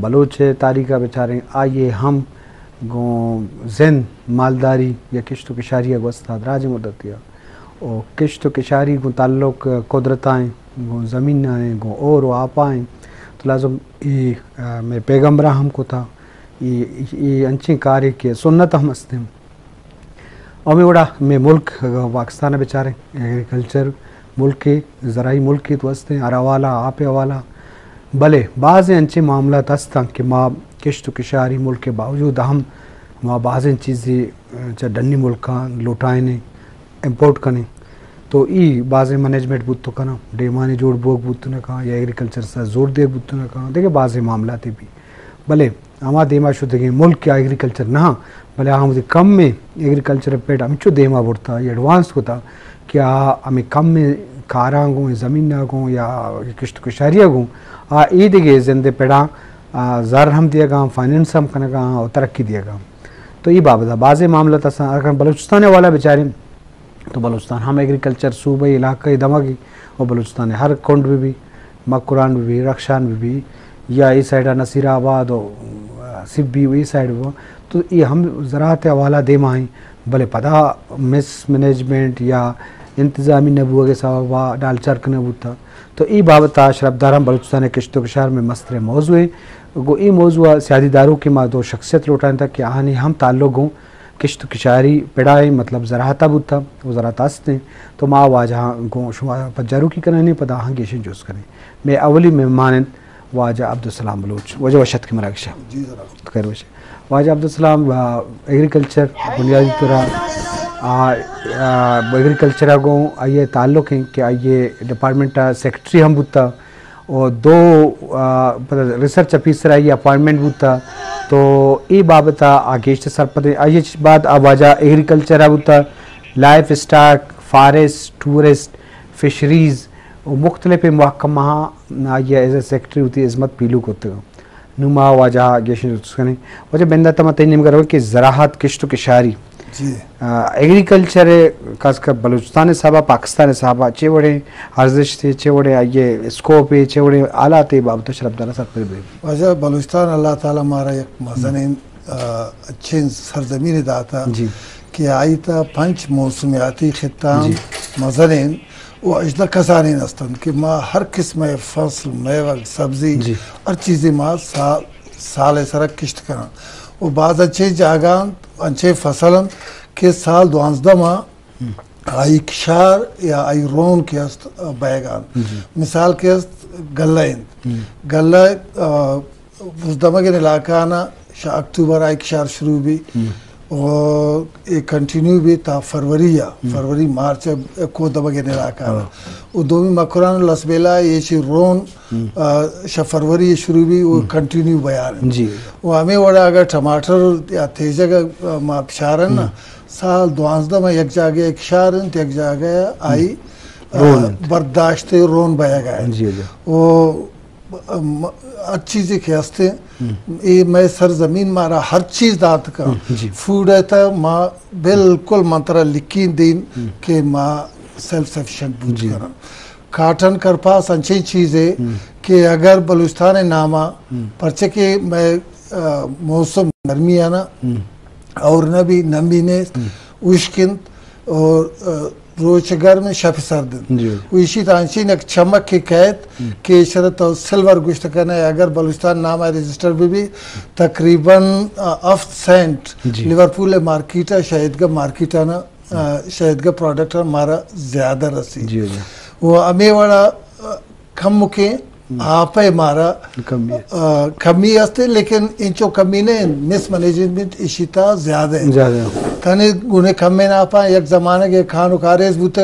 Bloch तारीखा बेचारे आइए हम गो जिन मालदारी या किश्त किशारी वस्ताद राज मुदतिया और किश्त किशारी गो ताल्लुक कुदरताएँ गो ज़मीन आए गो और आपाएँ तो लाजम ये मेरे पैगम्बरा हमको था ये अंची कार्य के सुन्नत हम हंसते हैं और मैं बड़ा मैं मुल्क पाकिस्तान बेचारे एग्रीकल्चर मुल्क के ज़राई मुल्क के तो हंसते हैं अरावाला आपे वाला भले बाज़ अंचे मामला हंसता कि माँ किश्त किशारी मुल्क के बावजूद हम माँ बाज़ चीज़ें चाहे डन्नी मुल्क का लुटाए ने इम्पोर्ट करें तो ई बाज़ मैनेजमेंट बुत तो करना डेमाने जोड़ बोग बुत न कहा या एग्रीकल्चर से जोर दे बुत न कहा देखिए बाज़ मामला थे भी भले हमारा देमा शुद्ध के मुल्क क्या एग्रीकल्चर ना भले हम कम में एग्रीकल्चर पेट हमचो देमा बुड़ता या एडवांस होता क्या हमें कम में कारा गो ज़मीन ना गो या किश्त किशारिया गो ई दिखे जिंदे पेड़ा ज़र हम दिएगा फाइनेंस हम कनेगा और तरक्की दिएगा तो ये बाबत बाज़ मामला था अगर बलूचिस्तान वाला बेचारे तो बलूचिस्तान हम एग्रीकल्चर सूबे इलाके दमागी और बलूचिस्तान हर कुंड में भी मकुरान में भी रक्षान में भी या इस साइड नसीराबाद और सिब्बी इस साइड वो तो ये हम ज़राअत हवाला दे माएँ भले पता मिस मैनेजमेंट या इंतज़ामी नबूआ के सवा डाल चरक नबू था तो ये बाबत शरफदार हम बलूचिस्तान किश्त किशार में मस्तर मौजू है गो ये मौजू सियादीदारों के माँ दो शख्सियत लौटाने था कि आने हम ताल्लुक हों किश्त किशारी पेड़ाए मतलब ज़राहता बुता वो ज़रात हंसते तो माँ वाजह गो शुमा पज्जारू की करने पता हाँ गेशन जूस करें मैं अवली मेहमान वाजा अब्दुलसलाम बलोच वजह वशत के मराकशा जी जरा खैर वश वाजा अब्दुलसलाम एग्रीकल्चर बुनियादी तरह एग्रीकल्चर गो आइए ताल्लुक हैं कि आइए डिपार्टमेंट सेक्रेटरी हम बुता और दो रिसर्च ऑफिसर आइए अपॉइंटमेंट बुता तो ये बाबत आगेश सरपद आइए बाद आवाजा एग्रीकल्चर बुता life stock forest tourist fisheries और मुख्तलिफ महकमा आइए एज ए सेक्रेटरी होती इज़्मत पीलू होते हो नुमा वाजा गेशन करें वजह बंदा तमा तयन करो कि ज़राहत किश्त किशारी जी एग्रीकल्चर खासकर बलूचिस्तान साहबा पाकिस्तान साहबा चे बड़े अर्जिश थे चे बड़े आइए स्कोप है चे बड़े आला थे बाबत शरफदारा सर पर वजह बलूचिस्तान अल्लाह ताला हमारा एक मज़नीन अच्छे सरजमीन दाता जी कि आई था पंच मौसमियाती खिताम मज़नीन वो अजदा कसानी नस्तन कि माँ हर किस्म फसल मेवा सब्जी हर चीज़ें माँ साल सरक किश्त करा वो बाद अच्छे जागान अच्छे फसलन के साल 12 माह आई किशार या आई रोन के बैगान मिसाल के गल्ला गल्ला उस दमा के इलाका ना अक्टूबर आई किशार शुरू भी और ये कंटिन्यू भी था फरवरी मार्च को दबा के इलाका वो दोमी मकुरान लसबेला ये शी रोन फरवरी शुरू भी वो कंटिन्यू बयान जी वो हमें वड़ा अगर टमाटर या तेजा का मापशारन ना साल 12 में एक जगह एक शारन एक जगह आई बर्दाश्त रोन बया गया जी वो अच्छी चीज़ें खेस्ते ये मैं सरजमीन मारा हर चीज़ दात का फूड है था माँ बिल्कुल मंत्रा लिखी दिन के माँ सेल्फ सफिशिएंट बूझ करा काटन कर पास अच्छी चीज़ें कि अगर बलूचिस्तान नामा परचे के मैं मौसम गर्मी है ना और न भी नमी ने उश्किन और रोजगार में शफ सर्द इसी तांशी ने चमक की कैद के शरत और सिल्वर गुश्त करना है अगर बलूचिस्तान नाम है रजिस्टर भी तकरीबन 8 सेंट लिवरपूल मार्केट है शहद का मार्केट है ना शहद का प्रोडक्ट हमारा ज़्यादा रसी वो हमें बड़ा कम के आप हमारा कमी हस्ते लेकिन इंचो कमी ने मिस मैनेजमेंट इशिता ज़्यादा तने गुने कम में ना पाए एक ज़माने के खान उकारेस बुते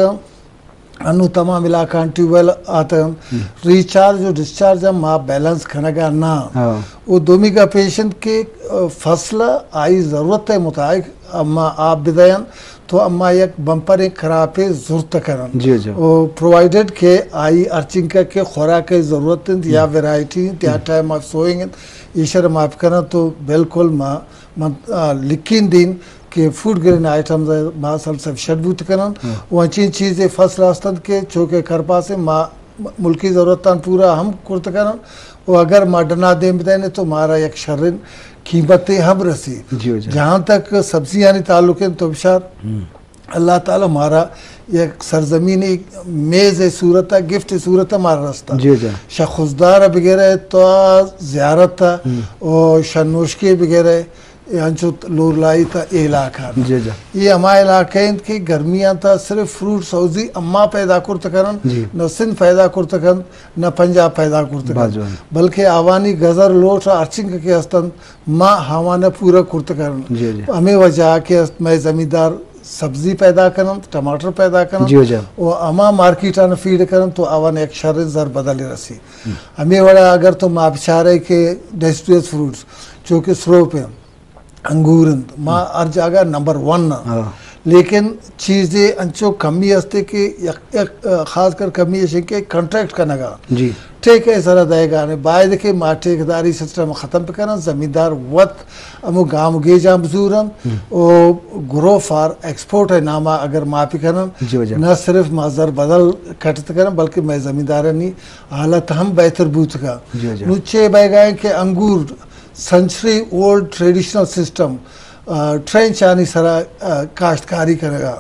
अनु तमाम इलाका ट्यूबवेल आते हैं रिचार्ज और डिस्चार्ज हम आप बैलेंस खाना का ना वो दोमी का पेशेंट के फसला आई ज़रूरत है मुताबिक अम्मा आप बिदायन तो अम्मा एक बम्पर एक खराब है ज़रूरत करन वो प्रोवाइडेड के आई अर्चिंग के खुराक की ज़रूरत है या वैरायटी या टाइम ऑफ सोइंग ईशर माफ करना तो बिल्कुल माँ लिखिन दिन के फूड ग्रेन आइटम्स माँ सब सफिशिएंट करन वो अच्छी चीज़ें फसल आस्तन के चौके कर पासे माँ मुल्की ज़रूरत पूरा हम कुर्त करन وہ اگر ماڈرنا دیں بدین تو ہمارا یک شرن قیمتیں ہم رسی. جہاں تک سبزیاں تعلق ہیں تو بشار اللہ تعالیٰ ہمارا یک سرزمینی میز صورت ہے, گفٹ صورت ہے ہمارا رستہ. شخصدار بغیر تو زیارت تھا اور شنوشکی بغیر یعنچو لور لائی تھا علاقہ. یہ ہمارے علاقہ کی گرمیاں تھا صرف فروٹ سوزی اما پیدا کرتا کرن, نہ سندھ پیدا کرتا کرن, نہ پنجاب پیدا کرتا کرن, بلکہ آوانی گزر لوٹ ارچنگ کے استن ماں ہمانا پورا کرتا کرن. ہمیں وجہ کہ میں زمیندار سبزی پیدا کرن, ٹماٹر پیدا کرن اور اما مارکیٹان فیڈ کرن تو آوان ایک شر زر بدل رسی. ہمیں وڑا اگر تم آپ چاہ کہ ڈیسٹریس فروٹس جو کہ سروپ ہیں انگور ماں ہر جگہ نمبر 1 لیکن چیزیں انچو کمی ہستے کہ خاص کر کمی ہے کہ کنٹریکٹ کرنا گا ٹھیک ہے سر دے گا نے باید کہ ماں ٹھیکداری سسٹم ختم پہ کرنا زمیندار وقت امو گام گے جام بزورم اور گرو فار ایکسپورٹ ہے نامہ اگر ماں پہ کرنا نہ صرف مازر بدل کٹت کرنا بلکہ میں زمیندار نہیں حالت ہم بہتر بوت کا نوچے بہ گئے کہ انگور سنچری اولڈ ٹریڈیشنل سسٹم ٹرین چانی سرا کاشتکاری کرے گا.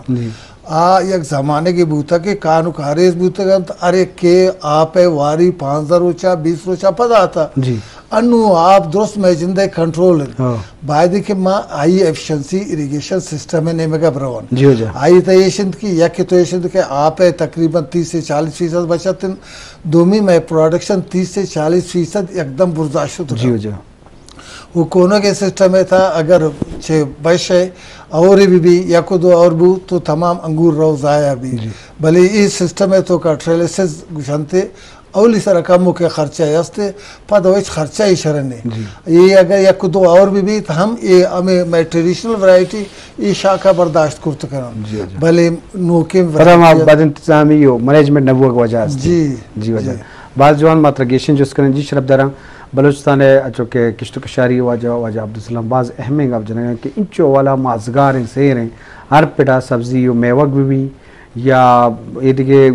یک زمانے کی بوتا کہ کانو کاریز بوتا گا ارے کہ آپ واری 5,000 روچا 20 روچا پدا آتا انو آپ درست میں جندے کنٹرول ہے باید کہ ماں آئی ایفیشنسی اریگیشن سسٹم ہے نیمگا بروان آئی تیشند کی یک تو ایشند کہ آپ تقریباً 30 سے 40% بچت دومی میں پروڈکشن 30 سے 40% ایک دم برداشت ہوتا وہ کونوں کے سسٹم میں تھا اگر چھے بش ہے اور بھی یا کو دو اور بھی تو تمام انگور رو ضائع بھی بلے اس سسٹم میں تو کا ٹریلسز گشنتے اولی سر کموں کے خرچہ ہستے پتہ ویچ خرچہ ہی شرنے یہ اگر یا کو دو اور بھی تو ہم یہ ہمیں میں ٹریڈیشنل ورائٹی یہ شاکہ برداشت کرتے کرنا بلے نوکیم فرام آپ بعد انتظامی ہو منیجمنٹ نبوہ کی وجہ جی وجہ بعض جوان ماترگیشن جس کریں جی شرف داران بلوچستان ہے اچھو کہ کشت کشاری واجہ عبدالسلام بعض اہمیں گا جنہیں کہ انچو والا مازگار ہیں سیر ہیں ہر پیٹا سبزی میوک بھی یا یہ دیکھے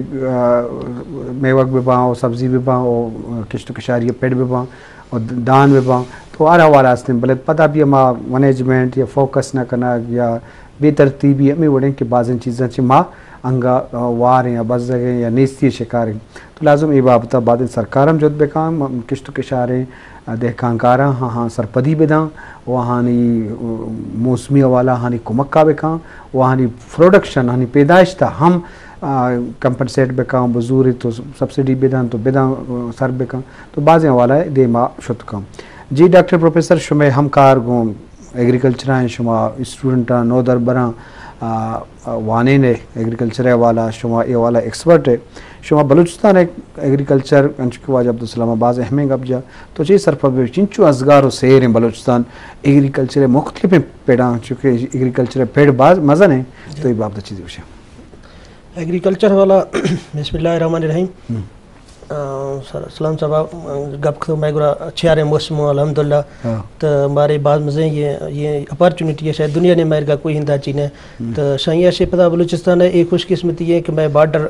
میوک بھی باں اور سبزی بھی باں اور کشت کشاری پیٹ بھی باں اور دان بھی باں تو آرہ والا اس نے بلے پتہ بھی ہمیں منیجمنٹ یا فوکس نہ کرنا یا بے ترتیبی ہمیں وڑیں کہ بعض ان چیزیں چھ ماں انگا وار ہیں یا بز ہیں یا نیستی شکار ہیں تو لازم یہ بابتا بعد سرکارم جد بکام کشت کشاریں دہکانکاراں ہاں سرپدی بداں وہانی موسمی والا ہانی کمکہ بکاں وہانی پروڈکشن ہانی پیدائش تا ہم کمپنسیٹ بکاں بزوری تو سبسیڈی بداں تو بداں سر بکاں تو بعضیں والا دے ما شد کام. جی ڈاکٹر پروفیسر شمع ہمکار گوں ایگریکلچرائیں شما اسٹوڈنٹاں نو در براں وانے نے ایگریکلچر والا شما یہ والا ایکسپرٹ ہے شما بلوچستان ایگریکلچر انچو واجہ عبدالسلام باز اہمیں گب جا تو چیز سرپا بھی چنچو ازگار و سیر ہیں بلوچستان ایگریکلچر مختلف پیڑاں چونکہ ایگریکلچر پیڑ باز مزن ہیں تو یہ باب دا چیزی بشا ایگریکلچر والا بسم اللہ الرحمن الرحیم سلام صاحب گپ تو میں گرا چھیارے موسم الحمدللہ تو ہمارے بعض مزے یہ اپارچونیٹی ہے شاید دنیا نے میرے کا کوئی ہندا چین ہے تو شاہیہ سے پتہ بلوچستان ہے ایک خوش قسمتی ہے کہ میں بارڈر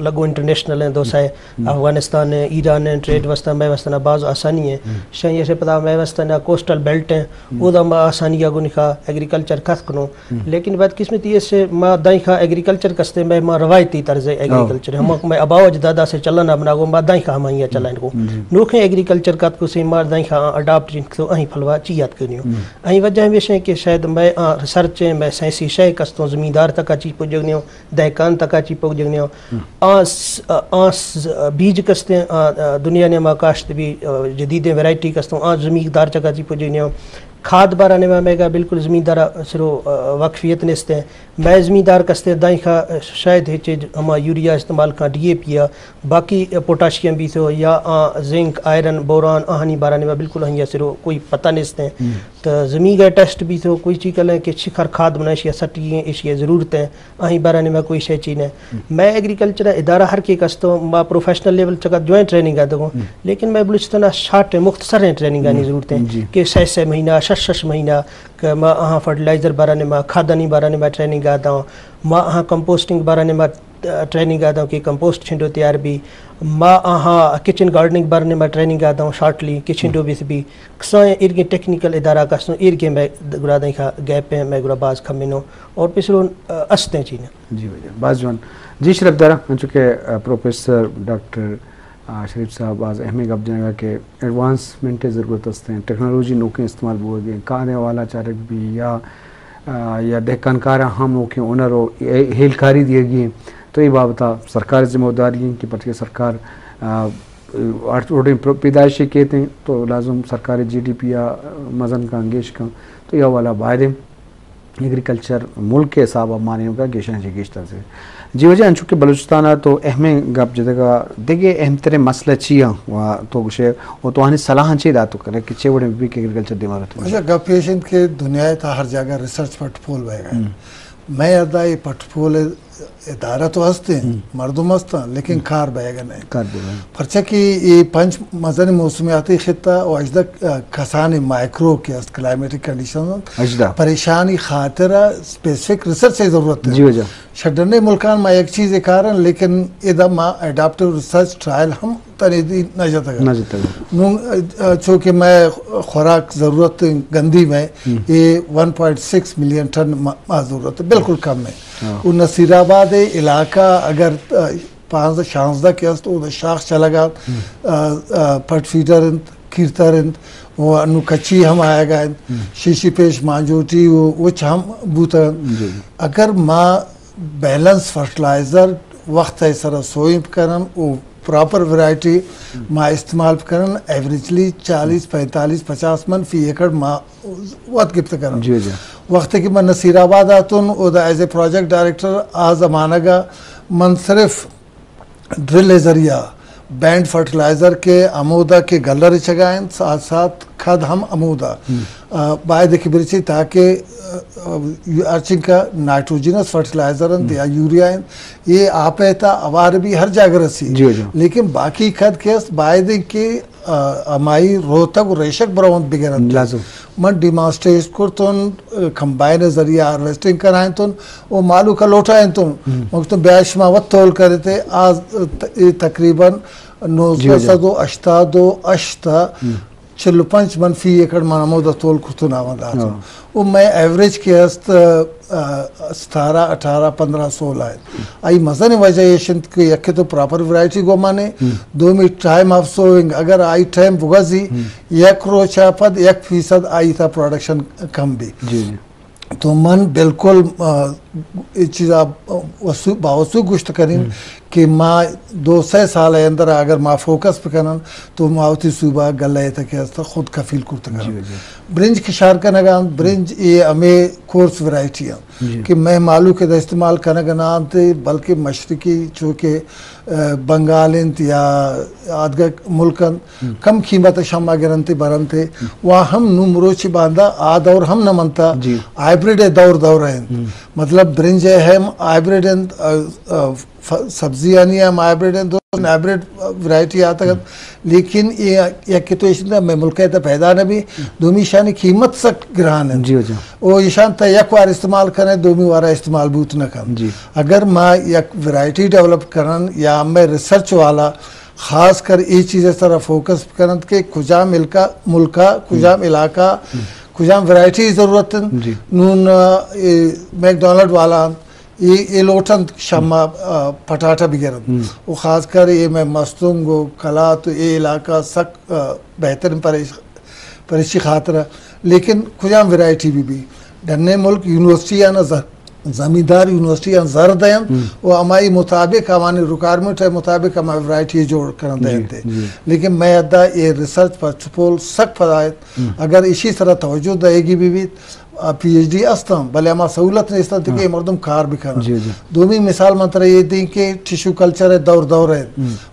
لگو انٹرنیشنل ہیں دوسرا ہے افغانستان ہے ایران ہے ٹریڈ وسطہ میں وسطہ بعض آسانی ہے شاہیہ سے پتہ میں وسطہ کوسٹل بیلٹ ہیں وہ دا آسانی کو نکھا ایگریکلچر کس کنو لیکن بات قسمتی ہے سے ماں دائیں کھا ایگریکلچر کستے میں ماں روایتی طرز ایگریکلچر ہم میں اباؤ اجدادا سے چلنا بنا گو ماں دائیں کھا مائیں چلائیں کو نوکھیں ایگریکلچر کات کو سے ماں دائیں کھا اڈاپٹ تو اہیں پھلوا چیات کرنیو اہیں وجہ ہمیشہ ہے کہ شاید میں ریسرچ میں سائنسی شے کستوں زمیندار تک چی پوجگنیو دہکان تک چی پوجگنیو آس بیج کستے دنیا نے ماں کاشت بھی جدید ویرائٹی کستوں زمیندار چکا چی پوجگنیو کھاد بارانے میں گا بالکل زمیندار سرو وقفیت نستے ہیں میں زمیندار کستے دائیں کھا شاید ہے چیز ہما یوریا استعمال کا ڈی اے پی یا باقی پوٹاشیم بھی تو یا زنک آئرن بوران آہنی بارانے میں بالکل ہنیا سرو کوئی پتہ نستے ہیں تو زمین کا ٹیسٹ بھی تو کوئی چیز کریں کہ شکر کھاد بنائش یا سٹی ہیں اشیا ضرورت ہیں آہیں بارانے میں کوئی شے چیز ہے میں ایگریکلچر ادارہ ہر کے کستوں ماں پروفیشنل لیول چکا جوائنٹ ٹریننگ آتا ہوں لیکن میں بلوچستان شارٹ مختصر ہیں ٹریننگ آنی ضرورت ہیں کہ 6 مہینہ 6 مہینہ کہ میں فرٹیلائزر بارانے میں کھادانی بارانے میں ٹریننگ آتا ہوں ماں کمپوسٹنگ بارانے میں ट्रेनिंग आता हूँ कि कंपोस्ट छिंडो तैयार भी माँ आहाँ किचन गार्डनिंग बारे में ट्रेनिंग आता हूँ शॉर्टली किचन डो भी कसाएं इर्गे टेक्निकल इदारा कसनो इर्गे मैं गुरा दे खा गैप पे मैं गुरा बाज खमिनो और पिछलो अस्ते चीना जी भैया बाजवान जी शरीफ दारा चूँकि प्रोफेसर डॉक्टर शरीफ साहब आज अहमियत अब जाएगा कि एडवांसमेंट की ज़रूरत है टेक्नोलॉजी नौकरी इस्तेमाल हो गए कारे वाला चारक भी या दहकानकार हम नौकरी ओनर हो हेलकारी दिए गई तो ये बाबता सरकार जिम्मेदारी है कि पति सरकार पैदाइशी कहते हैं तो लाजम सरकारी GDP या मजन का अंगेश का तो यह वाला बाहर एग्रीकल्चर मुल्क के हिसाब अब माने होगा गेशन जिगेशतर से जी वजह चूँकि बलूचिस्तान तो अहम गप जगह देखिए अहम तरह मसला चिया तो गुशे वो तो आने सलाह चाहिए दातु करे कि चे बड़े भी एग्रीकल्चर दिमाग अच्छा गप पेशेंट के दुनिया था हर जगह रिसर्च पोर्टफोल बहेगा मैं अदा ये पोर्टफोल इदारा तो हंसते हैं मर्दुम हंसता लेकिन कार बहेगा नहीं परचा कि ये पंच मजन मौसमियाती खिता और अजदक खसानी माइक्रो के क्लाइमेटिक कंडीशन परेशानी खातिर स्पेसिफिक रिसर्च की जरूरत है जी वजह छड़ने मुल्कान में एक चीज़ कारण लेकिन इधर माँ एडाप्टिव रिसर्च ट्रायल हम तरीदी न जाता चूँकि मैं खुराक ज़रूरत गंदी में ये 1.6 मिलियन टन ज़रूरत है बिल्कुल कम है वो नसीराबाद इलाका अगर 5-16 के तो शाख चला गया पट फीडर कीर्तर वो अनु कच्ची हम आएगा शीशी पेश मांजोटी वो हम बूता अगर माँ बैलेंस फर्टिलाइज़र वक्त है सर सोइब करन वो प्रॉपर वैरायटी माँ इस्तेमाल करन एवरेजली 40-45-50 मन फी एकड़ माँ वक्त गिफ्ट करन वक्त की मैं नसीराबाद आतुन उदा एज ए प्रोजेक्ट डायरेक्टर आज अमानगा मन सिर्फ ड्रिल जरिया बैंड फर्टिलाइज़र के अमूदा के गलर चगाएं साथ साथ खाद हम अमूदा बाय देखी बिरची ताकि अर्चिंग का नाइट्रोजनस फर्टिलाइज़र या यूरिया ये आप अवार भी हर जगह रसी लेकिन बाकी खाद के बाय देख के अमाई रोहतक रेशक बराउन बिगेरन मन डिमास्ट्रेट को तो कंबाइन जरिया हार्वेस्टिंग कराएं तो वो मालू का लोटाएं तो मगर बैश मावत तोल करे थे आज तकरीबन 982 55 मन फी एकड़ मानमोदा तोल कुछ नावंदा वो मैं एवरेज के हस्त 17, 18, 15, 16 है आई मज़ा नहीं वजह ये शिंद के यके तो प्रॉपर वैरायटी को माने 2 मिनट टाइम ऑफ सोइंग अगर आई टाइम बुगाजी 1% 1% आई था प्रोडक्शन कम भी तो मन बिल्कुल चीज़ आप बावसू गुश्त करें कि माँ 200 साल अंदर अगर माँ फोकस पे करन तो मावती सुबह गले तक खुद कफील कुर्त कर ब्रिंज की शार का नगाम ब्रिंज ये हमें कोर्स वैरायटी है कि मैं मालू के इस्तेमाल करने का नाम थे बल्कि मशरकी चूँकि बंगाल या आदगा मुल्कन कम कीमत शमा गिरनते बरनते वहाँ हम नुमरोची बांधा आद और हम न मनता हाइब्रिड दौर है मतलब ब्रिंज है हाइब्रिड सब्जियां नहीं है हाइब्रिड हाइब्रिड वैरायटी आता है लेकिन ये कि तो इसमें मैं मुल्क है पैदा न भी दोमी शानी कीमत सक ग्रहण है वो ईशान तक एक बार इस्तेमाल करें दोमी वारा इस्तेमाल बूत न कर अगर मैं एक वैरायटी डेवलप करन या मैं रिसर्च वाला खास कर ये चीज़ें सारा फोकस करन के कुजाम मुल्का कुजाम इलाका कुजाम वैरायटी ज़रूरत है नून मैकडोनल्ड वाला ये लोटन शम्मा पटाटा भी गिरन वो खास कर ये मैं मस्तूंगो कला तो ये इलाका सक बेहतरीन परिशी खातर लेकिन खुजाम वैरायटी भी डन्ने मुल्क यूनिवर्सिटी या ना ज़मींदार यूनिवर्सिटी या ज़र दें वो हमारी मुताबिक हमारी रिक्वायरमेंट है मुताबिक हमारी वैरायटी जोड़ कर देते लेकिन मैं अदा ये रिसर्च पर छुपोल सक फदायत अगर इसी तरह तवज्जो देगी भी PhD अस्तम भले हमारा सहूलत नहीं इस्ता कि मर्दम कार भी करना दोमी मिसाल मंत्र ये दी कि टिश्यू कल्चर है दौर है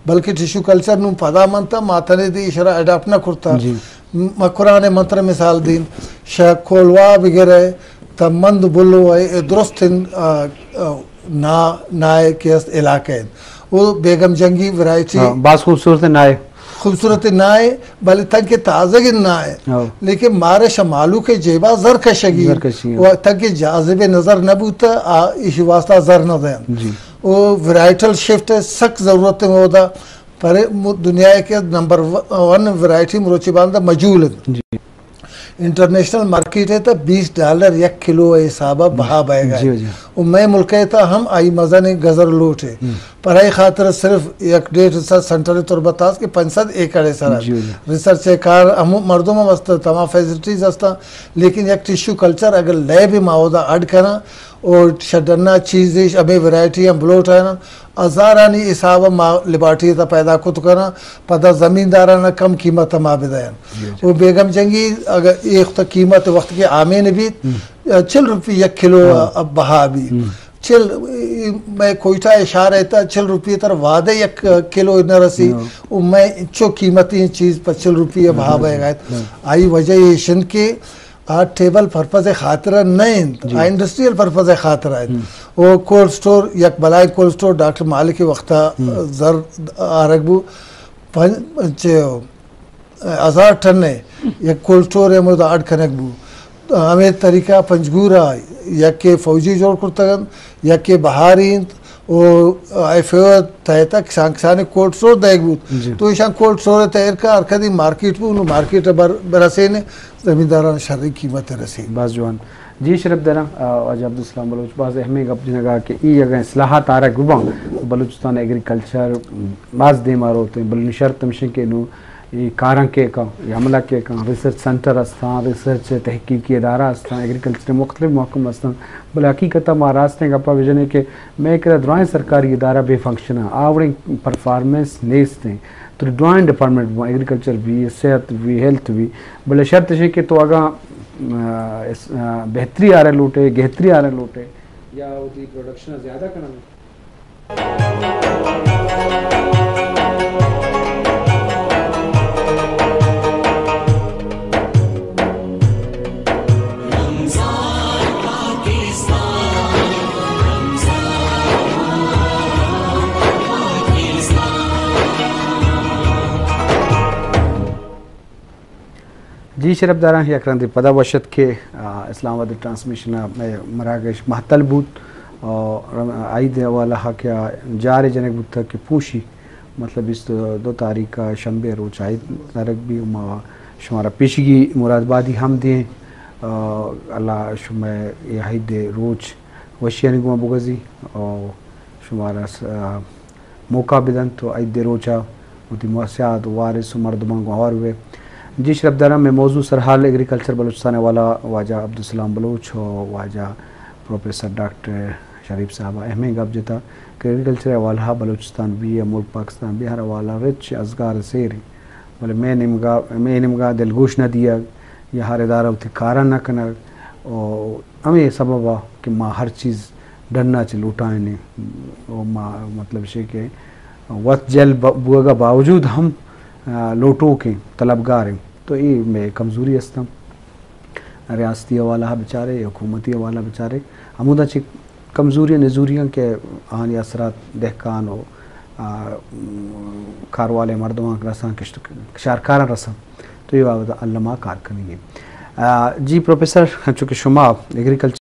बल्कि टिश्यू कल्चर नु पदा मंता माथने दी इशारा अडॉप्ट ना करता मकुराने मंत्र मिसाल दिन शाह खोलवा वगैरह तमंद बुल्लो है दुरुस्त नाए के इलाके वो बेगम जंगी वैरायटी बास खूबसूरत नाए खूबसूरत ना है भले तक के ताज़गी ना है लेकिन मारे शमालू के जेबा जर कशगी वो तक के जाज़िबे नज़र न बूता इस वास्ता जर न दें وہ ورائٹل شفٹ ہے سخت ضرورت ہے مودا پر دنیا کے نمبر 1 ورائٹی مروچی باندھا مجول ہے انٹرنیشنل مارکیٹ ہے تا $20 1 کلو حسابہ بہا بائے گا اور میں ملک ہے تا ہم آئی مزہ نے گزر لوٹ ہے پر آئی خاطر صرف 1.5 ریسرچ سنٹر طور بتاس کہ 500 ایکڑ ہے سر ریسرچ کار ہم مردوں میں مست تمام فیسلٹیز ہستا لیکن یک ٹیشو کلچر اگر لے بھی معاہدہ اڈ کرنا اور شڈنا چیزیں ابھی ورائٹی ہم بلوٹ ہے نا ہزارانی حساب لبارٹی تا پیدا کت کرنا پتہ زمیندارانہ کم قیمت ما بدائن وہ بیگم جنگی اگر ایک تا قیمت وقت کے آمین بھی $4 1 کلو اب بہا بھی میں کوئٹہ اشارہ ہے تا $4 تر وعدہ 1 کلو نہ رسی اور میں چو قیمتی چیز پر $4 بہا بائے گا آئی وجہ یہ شن کے ٹیبل پرپز خاطرہ نہیں انڈسٹریل پرپز خاطرہ ہے وہ کولڈ سٹور یک بلائی کولڈ سٹور ڈاکٹر مالک وقتا زر آرگبو 1000 ٹن ہے یک کولڈ سٹور ہے مجھے آڈ کنک بو ہمیں طریقہ پنجگورہ یک کے فوجی جوڑ کرتا گن یک کے بہارین ایفیو تک شانکسانی کولڈ سٹور دیکھ بود تو ایشان کولڈ سٹور تیر کا ارکدی مارکیٹ بو مارکیٹ برسینے زمینداران شرعی قیمت رسی باز جوان جی شرف دینا آج عبدالسلام بلوچ باز اہمی گپ جنگا کہ ای اگر اصلاحات آ رہا ہے گباں بلوچستان ایگریکلچر باز دے مارو ہوتے ہیں بلنی شرط تمشن کے نو یہ کارن کے کا یہ عملہ کے کا ریسرچ سنٹر استان ریسرچ تحقیقی ادارہ استان ایگریکلچر مختلف محکم استان بل حقیقتہ مہاراشٹر گپا ویژن ہے کہ میں کہ درائیں سرکاری ادارہ بے فنکشن ہے آوڑیں پرفارمنس نیست ہیں تو ڈرائنگ ڈپارٹمنٹ ایگریکلچر بھی صحت بھی ہیلتھ بھی بلے شرط ہے کہ تو آگاہ بہتری آ رہے لوٹے گہتری آ رہے لوٹے یا دی پروڈکشن زیادہ کرنا جی شرف داران یک رندی پدا وشد کے اسلام آباد ٹرانسمیشن مراکش محتل بود عید والا کیا جارے جنک بود تھا کہ پوشی مطلب 22 تاریخ کا شنبے روز عید تارک بھی شمارا پیشگی مراد بادی ہم دیں اللہ شمع یہ عید روز وشیانی گما بگزی اور شمارا موقع بدن تو عید روچا ہوتی موسیات وارث مردمان گوار ہوئے جی شرف داران میں موضوع سرحال ایگریکلچر بلوچستان والا واجہ عبدالسلام بلوچ اور واجہ پروفیسر ڈاکٹر شریف صاحبہ اہمی گپ جتا کہ ایگریکلچر والا بلوچستان بھی ہے ملک پاکستان بھی ہر والا رچ ازگار سیری بولے میں نمگا دلگوش نہ دیا یا ہر ادارہ ہوتی کارا نہ کنا اور ہمیں سببا کہ ماں ہر چیز ڈرنا چل اٹھائیں اور ماں مطلب سے کہ وقت جل بوگا باوجود ہم لوٹوں کے طلبگار ہیں تو یہ میں کمزوری ہستم ریاستی حوالہ بیچارے حکومتی حوالہ بیچارے ہمودہ چی کمزوری نزوریاں کے آہنی اثرات دہکان و کاروالے مردمان رسان شارکاران رسان تو یہ بابا علماء کار کرنی ہے جی پروفیسر چونکہ شما ایگریکلچر